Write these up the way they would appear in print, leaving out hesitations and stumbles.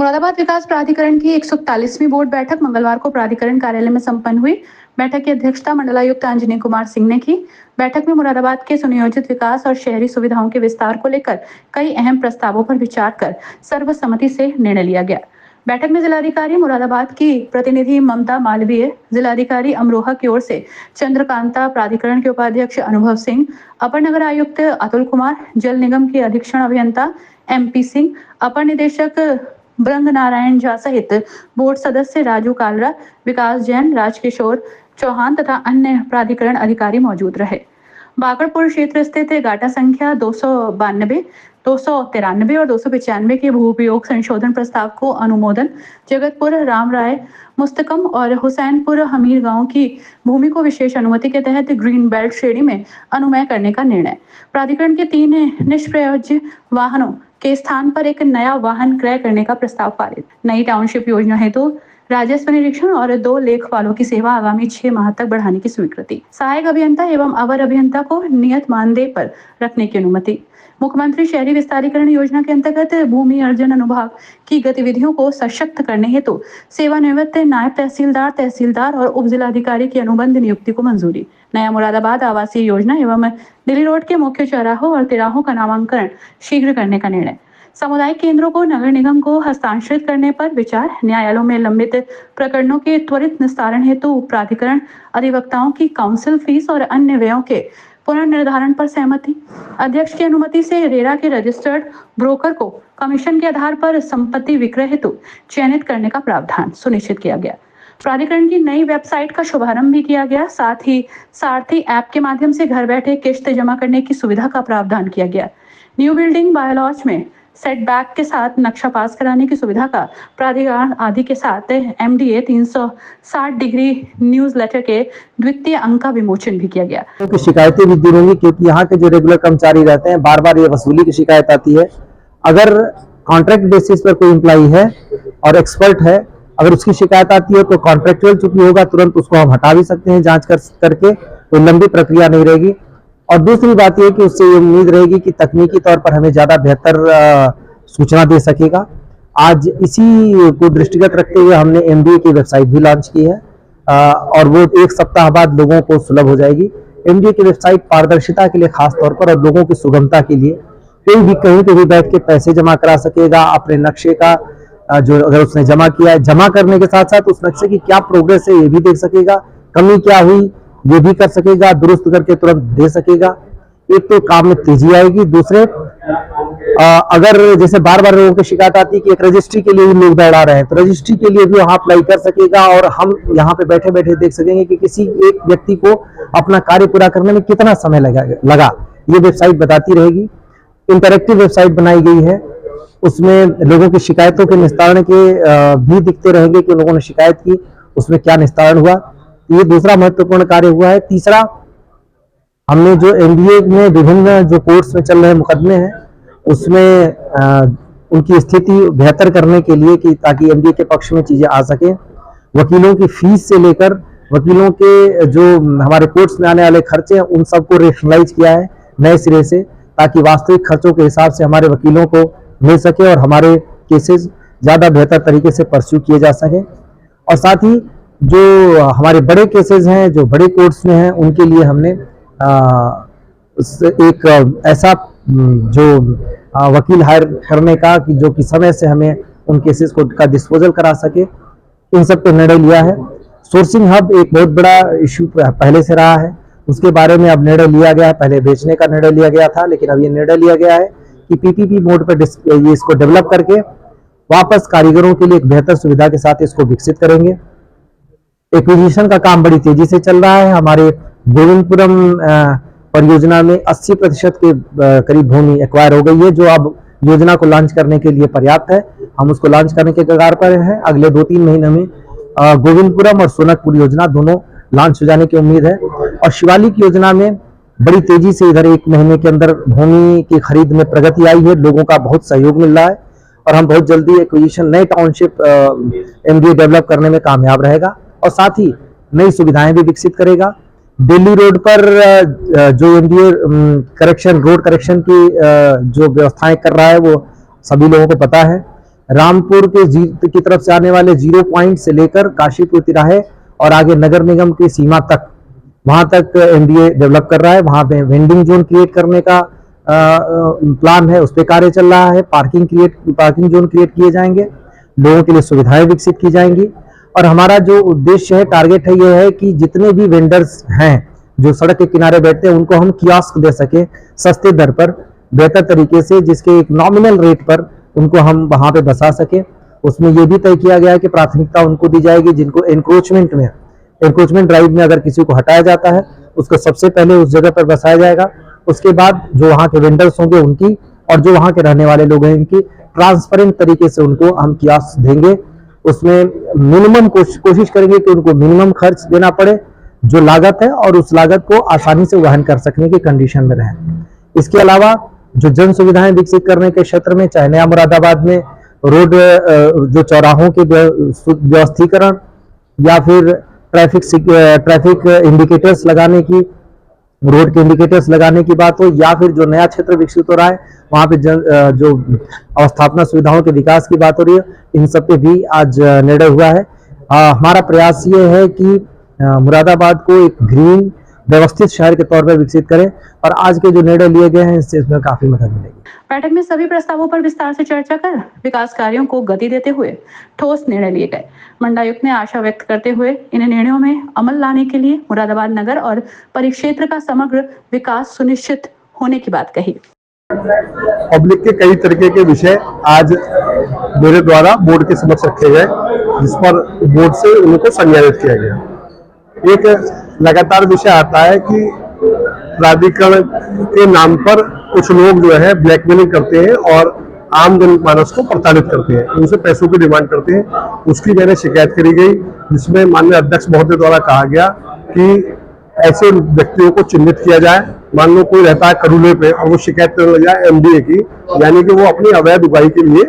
मुरादाबाद विकास प्राधिकरण की 141वीं बोर्ड बैठक मंगलवार को प्राधिकरण कार्यालय में संपन्न हुई। बैठक की अध्यक्षता मंडलायुक्त अंजनी कुमार सिंह ने की। बैठक में मुरादाबाद के सुनियोजित विकास और शहरी सुविधाओं के विस्तार को लेकर कई अहम प्रस्तावों पर विचार कर सर्वसम्मति से निर्णय लिया गया। बैठक में जिलाधिकारी मुरादाबाद की प्रतिनिधि ममता मालवीय, जिलाधिकारी अमरोहा की ओर से चंद्रकांता, प्राधिकरण के उपाध्यक्ष अनुभव सिंह, अपर नगर आयुक्त अतुल कुमार, जल निगम के अधीक्षण अभियंता MP सिंह, अपर निदेशक ब्रंग नारायण झा सहित बोर्ड सदस्य राजू कालरा, विकास जैन, राजकिशोर चौहान तथा अन्य प्राधिकरण अधिकारी मौजूद रहे। बागड़पुर क्षेत्र स्थित गाटा संख्या 292, 293 और 295 के भू उपयोग संशोधन प्रस्ताव को अनुमोदन, जगतपुर, रामराय, मुस्तकम और हुसैनपुर हमीर गांव की भूमि को विशेष अनुमति के तहत ग्रीन बेल्ट श्रेणी में अनुमय करने का निर्णय, प्राधिकरण के 3 निष्प्रयोज्य वाहनों के स्थान पर एक नया वाहन क्रय करने का प्रस्ताव पारित, नई टाउनशिप योजना हेतु राजस्व निरीक्षण और 2 लेखपालों की सेवा आगामी 6 माह तक बढ़ाने की स्वीकृति, सहायक अभियंता एवं अवर अभियंता को नियत मानदेय पर रखने की अनुमति, मुख्यमंत्री शहरी विस्तारीकरण योजना के अंतर्गत भूमि अर्जन अनुभाग की गतिविधियों को सशक्त करने हेतु सेवानिवृत्त नायब तहसीलदार, तहसीलदार और उप जिलाधिकारी की अनुबंध नियुक्ति को मंजूरी, नया मुरादाबाद आवासीय योजना एवं दिल्ली रोड के मुख्य चौराहों और तिराहों का नामांकन शीघ्र करने का निर्णय, सामुदायिक केंद्रों को नगर निगम को हस्तांतरित करने पर विचार, न्यायालयों में लंबित प्रकरणों के त्वरित निस्तारण हेतु प्राधिकरण अधिवक्ताओं की काउंसिल फीस और अन्य व्ययों के पुनर्निर्धारण पर सहमति, अध्यक्ष की अनुमति से रेरा के रजिस्टर्ड ब्रोकर को कमीशन के आधार पर संपत्ति विक्रय हेतु चयनित करने का प्रावधान सुनिश्चित किया गया। प्राधिकरण की नई वेबसाइट का शुभारंभ भी किया गया। साथ ही सारथी ऐप के माध्यम से घर बैठे किस्त जमा करने की सुविधा का प्रावधान किया गया। न्यू बिल्डिंग बायलॉज में सेटबैक के साथ नक्शा पास कराने की सुविधा का प्राधिकरण आदि के साथ MDA 360 डिग्री न्यूज लेटर के द्वितीय अंक का विमोचन भी किया गया। की शिकायतें भी दूर होंगी, क्योंकि यहाँ के जो रेगुलर कर्मचारी रहते हैं बार बार ये वसूली की शिकायत आती है। अगर कॉन्ट्रैक्ट बेसिस पर कोई एम्प्लॉई है और एक्सपर्ट है, अगर उसकी शिकायत आती है तो कॉन्ट्रेक्चुअल चूंकि होगा तुरंत उसको हम हटा भी सकते हैं जांच करके, कोई लंबी प्रक्रिया नहीं रहेगी। और दूसरी बात यह कि उससे ये उम्मीद रहेगी कि तकनीकी तौर पर हमें ज्यादा बेहतर सूचना दे सकेगा। आज इसी को दृष्टिगत रखते हुए हमने MDA की वेबसाइट भी लॉन्च की है और वो 1 सप्ताह बाद लोगों को सुलभ हो जाएगी। MDA की वेबसाइट पारदर्शिता के लिए खास तौर पर और लोगों की सुगमता के लिए, कोई भी कहीं पे भी बैठ के पैसे जमा करा सकेगा। अपने नक्शे का जो अगर उसने जमा किया है, जमा करने के साथ साथ उस नक्शे की क्या प्रोग्रेस है ये भी देख सकेगा, कमी क्या हुई ये भी कर सकेगा, दुरुस्त करके तुरंत दे सकेगा। एक तो काम में तेजी आएगी। दूसरे, अगर जैसे बार बार लोगों की शिकायत आती है कि एक रजिस्ट्री के लिए भी लोग दौड़ा रहे हैं, तो रजिस्ट्री के लिए भी वहां अप्लाई कर सकेगा और हम यहाँ पे बैठे बैठे देख सकेंगे कि किसी एक व्यक्ति को अपना कार्य पूरा करने में कितना समय लगा। ये वेबसाइट बताती रहेगी। इंटरेक्टिव वेबसाइट बनाई गई है, उसमें लोगों की शिकायतों के निस्तारण के भी दिखते रहेंगे कि लोगों ने शिकायत की, उसमें क्या निस्तारण हुआ। ये दूसरा महत्वपूर्ण कार्य हुआ है। तीसरा, हमने जो MDA में विभिन्न जो कोर्ट्स में चल रहे मुकदमे हैं उसमें उनकी स्थिति बेहतर करने के लिए कि ताकि MDA के पक्ष में चीजें आ सके, वकीलों की फीस से लेकर वकीलों के जो हमारे कोर्ट्स में आने वाले खर्चे हैं उन सबको रेशनलाइज किया है नए सिरे से, ताकि वास्तविक खर्चों के हिसाब से हमारे वकीलों को मिल सके और हमारे केसेस ज्यादा बेहतर तरीके से परस्यू किए जा सके। और साथ ही जो हमारे बड़े केसेस हैं जो बड़े कोर्ट्स में हैं उनके लिए हमने एक ऐसा जो वकील हायर करने का कि जो कि समय से हमें उन केसेस को का डिस्पोजल करा सके, इन सब पे निर्णय लिया है। सोर्सिंग हब एक बहुत बड़ा इश्यू पहले से रहा है, उसके बारे में अब निर्णय लिया गया है। पहले बेचने का निर्णय लिया गया था, लेकिन अब ये निर्णय लिया गया है कि PPP मोड पर ये इसको डेवलप करके वापस कारीगरों के लिए एक बेहतर सुविधा के साथ इसको विकसित करेंगे। एक्विजिशन का काम बड़ी तेजी से चल रहा है। हमारे गोविंदपुरम परियोजना में 80% के करीब भूमि एक्वायर हो गई है, जो अब योजना को लॉन्च करने के लिए पर्याप्त है। हम उसको लॉन्च करने के कगार पर हैं। अगले 2-3 महीने में गोविंदपुरम और सोनकपुर योजना दोनों लॉन्च हो जाने की उम्मीद है। और शिवालिक योजना में बड़ी तेजी से इधर 1 महीने के अंदर भूमि की खरीद में प्रगति आई है, लोगों का बहुत सहयोग मिल रहा है और हम बहुत जल्दी एक्विजिशन नए टाउनशिप MDA डेवलप करने में कामयाब रहेगा और साथ ही नई सुविधाएं भी विकसित करेगा। दिल्ली रोड पर जो MDA करेक्शन रोड करेक्शन की जो व्यवस्थाएं कर रहा है वो सभी लोगों को पता है। रामपुर की तरफ से आने वाले 0 पॉइंट से लेकर काशीपुर तिराहे और आगे नगर निगम की सीमा तक, वहां तक एमडीए डेवलप कर रहा है। वहां पे वेंडिंग जोन क्रिएट करने का प्लान है, उस पर कार्य चल रहा है। पार्किंग जोन क्रिएट किए जाएंगे, लोगों के लिए सुविधाएं विकसित की जाएंगी। और हमारा जो उद्देश्य है, टारगेट है, ये है कि जितने भी वेंडर्स हैं जो सड़क के किनारे बैठते हैं, उनको हम कियोस्क दे सके सस्ते दर पर, बेहतर तरीके से, जिसके एक नॉमिनल रेट पर उनको हम वहां पे बसा सके। उसमें यह भी तय किया गया है कि प्राथमिकता उनको दी जाएगी जिनको एनक्रोचमेंट ड्राइव में अगर किसी को हटाया जाता है, उसको सबसे पहले उस जगह पर बसाया जाएगा। उसके बाद जो वहां के वेंडर्स होंगे उनकी, और जो वहां के रहने वाले लोग हैं इनकी, ट्रांसपेरेंट तरीके से उनको हम कियोस्क देंगे। उसमें मिनिमम कोशिश करेंगे कि उनको मिनिमम खर्च देना पड़े जो लागत है, और उस लागत को आसानी से वहन कर सकने की कंडीशन में रहें। इसके अलावा जो जन सुविधाएं विकसित करने के क्षेत्र में, चाहे नया मुरादाबाद में रोड जो चौराहों के व्यवस्थीकरण, या फिर ट्रैफिक इंडिकेटर्स लगाने की, रोड के इंडिकेटर्स लगाने की बात हो, या फिर जो नया क्षेत्र विकसित हो रहा है वहां पे जो अवस्थापना सुविधाओं के विकास की बात हो रही है, इन सब पे भी आज निर्णय हुआ है। हमारा प्रयास ये है कि मुरादाबाद को एक ग्रीन व्यवस्थित शहर के तौर पर विकसित करें, और आज के जो निर्णय लिए गए हैं इससे इसमें काफी मदद मिलेगी। बैठक में सभी प्रस्तावों पर विस्तार से चर्चा कर विकास कार्यों को गति देते हुए ठोस निर्णय लिए गए। मंडलायुक्त ने आशा व्यक्त करते हुए इन निर्णयों में अमल लाने के लिए मुरादाबाद नगर और परिक्षेत्र का समग्र विकास सुनिश्चित होने की बात कही। पब्लिक के कई तरीके के विषय आज मेरे द्वारा बोर्ड के समक्ष रखे गए, जिस पर बोर्ड से उनको संज्ञानित किया गया। एक लगातार विषय आता है कि प्राधिकरण के नाम पर कुछ लोग जो है ब्लैकमेलिंग करते हैं और आम जनमानस को प्रताड़ित करते हैं, उनसे पैसों की डिमांड करते हैं। उसकी मैंने शिकायत करी गई, जिसमें माननीय अध्यक्ष महोदय द्वारा कहा गया कि ऐसे व्यक्तियों को चिन्हित किया जाए। मान लो कोई रहता है करूले पे और वो शिकायत करने लग जाए एमडीए की, यानी कि वो अपनी अवैध उगाही के लिए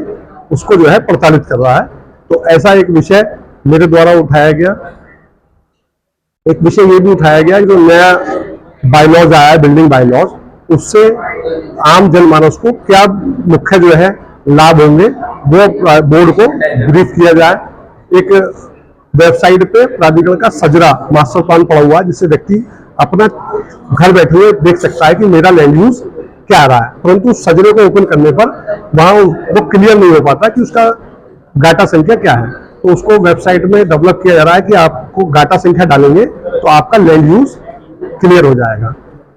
उसको जो है प्रताड़ित कर रहा है। तो ऐसा एक विषय मेरे द्वारा उठाया गया। एक विषय ये भी उठाया गया कि जो नया बायलॉज आया है, बिल्डिंग बायलॉज, उससे आम जनमानस को क्या मुख्य जो है लाभ होंगे, वो बोर्ड को ब्रीफ किया जाए। एक वेबसाइट पे प्राधिकरण का सजरा मास्टर प्लान पड़ा हुआ है, जिससे व्यक्ति अपना घर बैठे हुए देख सकता है कि मेरा लैंड यूज क्या आ रहा है, परंतु सजरे को ओपन करने पर वहां वो क्लियर नहीं हो पाता कि उसका गाटा संख्या क्या है। तो उसको वेबसाइट में डेवलप किया जा रहा है कि आपको गाटा संख्या डालेंगे तो आपका लैंड यूज क्लियर हो जाएगा।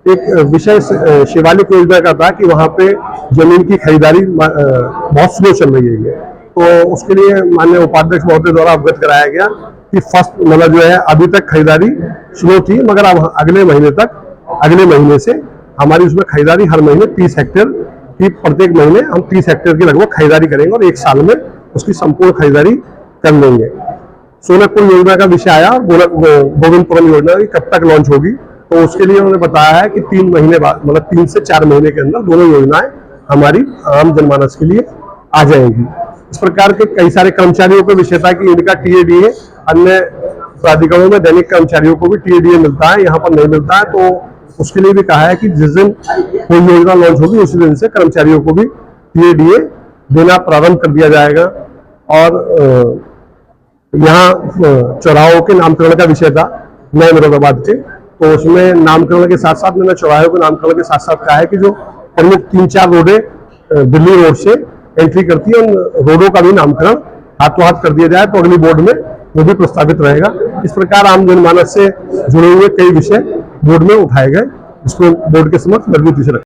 एक विषय शिवालिक योजना का था कि वहां पे जमीन की खरीदारी बहुत स्लो चल रही है, तो उसके लिए माननीय उपाध्यक्ष महोदय द्वारा अवगत कराया गया कि फर्स्ट मतलब जो है अभी तक खरीदारी स्लो थी, मगर अब अगले महीने से हमारी उसमें खरीदारी हर महीने 30 हेक्टेयर की, प्रत्येक महीने हम 30 हेक्टेयर की लगभग खरीदारी करेंगे और एक साल में उसकी संपूर्ण खरीदारी कर लेंगे। सोनकपुर योजना का विषय आया, गोविंदपुरम योजना की कब तक लॉन्च होगी, तो उसके लिए उन्होंने बताया है कि 3 महीने बाद, मतलब 3 से 4 महीने के अंदर दोनों योजनाएं हमारी आम जनमानस के लिए आ जाएंगी। इस प्रकार के कई सारे कर्मचारियों को विषय था कि इनका टीएडीए, अन्य प्राधिकरणों में दैनिक कर्मचारियों को भी टीएडीए मिलता है, यहाँ पर नहीं मिलता है, तो उसके लिए भी कहा है कि जिस दिन कोई योजना लॉन्च होगी उसी दिन से कर्मचारियों को भी टीएडीए देना प्रारंभ कर दिया जाएगा। और यहाँ चौराहों के नामकरण का विषय था नए मुरादाबाद के, तो उसमें नामकरण के साथ साथ मैंने चौराहों के नामकरण के साथ साथ कहा है कि जो प्रमुख 3-4 रोडें दिल्ली रोड से एंट्री करती है, उन रोडों का भी नामकरण हाथों हाथ कर दिया जाए, तो अगली बोर्ड में वो भी प्रस्तावित रहेगा। इस प्रकार आम जनमानस से जुड़े हुए कई विषय बोर्ड में उठाए गए, इसको बोर्ड के समक्ष मजबूती से रखें।